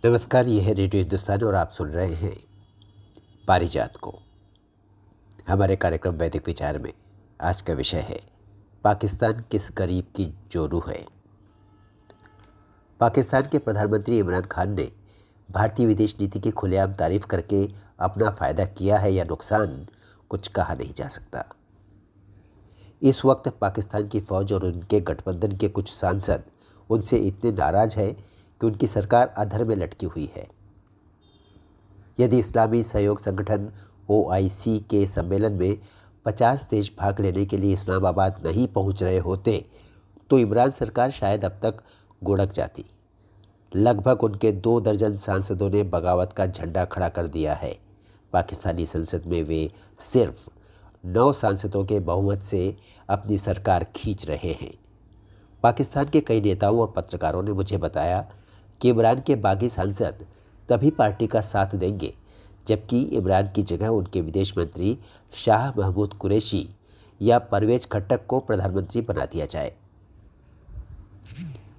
नमस्कार, ये है रेडियो हिंदुस्तान और आप सुन रहे हैं पारिजात को। हमारे कार्यक्रम वैदिक विचार में आज का विषय है पाकिस्तान किस गरीब की जोरू है। पाकिस्तान के प्रधानमंत्री इमरान खान ने भारतीय विदेश नीति की खुलेआम तारीफ करके अपना फ़ायदा किया है या नुकसान, कुछ कहा नहीं जा सकता। इस वक्त पाकिस्तान की फ़ौज और उनके गठबंधन के कुछ सांसद उनसे इतने नाराज़ हैं कि उनकी सरकार अधर में लटकी हुई है। यदि इस्लामी सहयोग संगठन OIC के सम्मेलन में 50 देश भाग लेने के लिए इस्लामाबाद नहीं पहुंच रहे होते तो इमरान सरकार शायद अब तक गुड़क जाती। लगभग उनके 2 दर्जन सांसदों ने बगावत का झंडा खड़ा कर दिया है। पाकिस्तानी संसद में वे सिर्फ 9 सांसदों के बहुमत से अपनी सरकार खींच रहे हैं। पाकिस्तान के कई नेताओं और पत्रकारों ने मुझे बताया कि इमरान के बागी सांसद तभी पार्टी का साथ देंगे जबकि इमरान की जगह उनके विदेश मंत्री शाह महमूद कुरैशी या परवेज खट्टक को प्रधानमंत्री बना दिया जाए।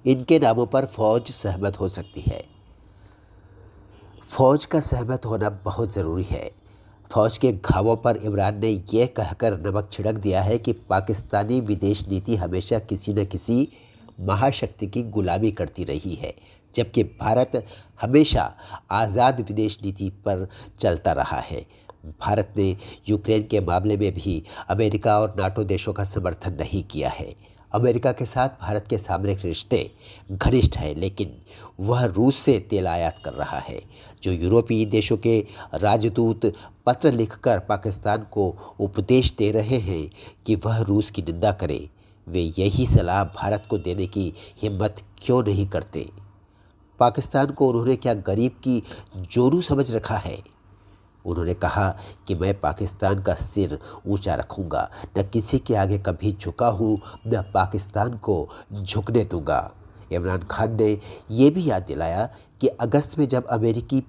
इनके नामों पर फौज सहमत हो सकती है। फौज का सहमत होना बहुत ज़रूरी है। फौज के घावों पर इमरान ने यह कहकर नमक छिड़क दिया है कि पाकिस्तानी विदेश नीति हमेशा किसी न किसी महाशक्ति की गुलामी करती रही है, जबकि भारत हमेशा आज़ाद विदेश नीति पर चलता रहा है। भारत ने यूक्रेन के मामले में भी अमेरिका और नाटो देशों का समर्थन नहीं किया है। अमेरिका के साथ भारत के सामरिक रिश्ते घनिष्ठ हैं, लेकिन वह रूस से तेल आयात कर रहा है। जो यूरोपीय देशों के राजदूत पत्र लिखकर पाकिस्तान को उपदेश दे रहे हैं कि वह रूस की निंदा करे, वे यही सलाह भारत को देने की हिम्मत क्यों नहीं करते। पाकिस्तान को उन्होंने क्या गरीब की जोरू समझ रखा है। उन्होंने कहा कि मैं पाकिस्तान का सिर ऊंचा रखूंगा, न किसी के आगे कभी झुका हूँ, न पाकिस्तान को झुकने दूंगा। इमरान खान ने यह भी याद दिलाया कि अगस्त में जब अमेरिकी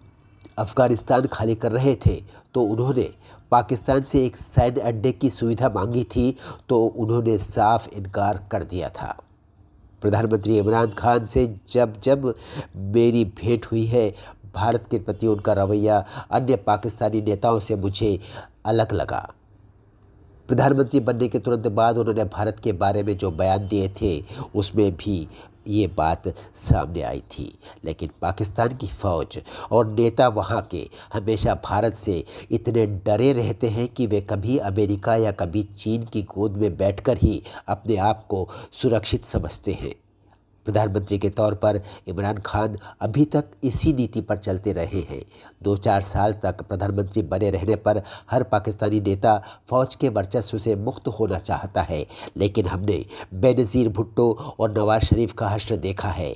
अफ़गानिस्तान खाली कर रहे थे तो उन्होंने पाकिस्तान से एक सैन्य अड्डे की सुविधा मांगी थी, तो उन्होंने साफ इनकार कर दिया था। प्रधानमंत्री इमरान खान से जब जब मेरी भेंट हुई है, भारत के प्रति उनका रवैया अन्य पाकिस्तानी नेताओं से मुझे अलग लगा। प्रधानमंत्री बनने के तुरंत बाद उन्होंने भारत के बारे में जो बयान दिए थे उसमें भी ये बात सामने आई थी, लेकिन पाकिस्तान की फ़ौज और नेता वहाँ के हमेशा भारत से इतने डरे रहते हैं कि वे कभी अमेरिका या कभी चीन की गोद में बैठकर ही अपने आप को सुरक्षित समझते हैं। प्रधानमंत्री के तौर पर इमरान खान अभी तक इसी नीति पर चलते रहे हैं। 2-4 साल तक प्रधानमंत्री बने रहने पर हर पाकिस्तानी नेता फ़ौज के वर्चस्व से मुक्त होना चाहता है, लेकिन हमने बेनज़ीर भुट्टो और नवाज शरीफ का हश्र देखा है।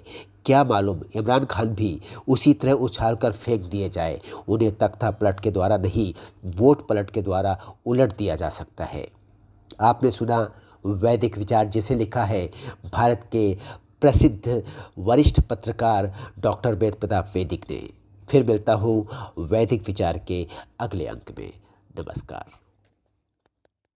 क्या मालूम इमरान खान भी उसी तरह उछाल कर फेंक दिए जाए। उन्हें तख्ता पलट के द्वारा नहीं, वोट पलट के द्वारा उलट दिया जा सकता है। आपने सुना वैदिक विचार, जिसे लिखा है भारत के प्रसिद्ध वरिष्ठ पत्रकार डॉक्टर वेद प्रताप वैदिक ने। फिर मिलता हूँ वैदिक विचार के अगले अंक में। नमस्कार।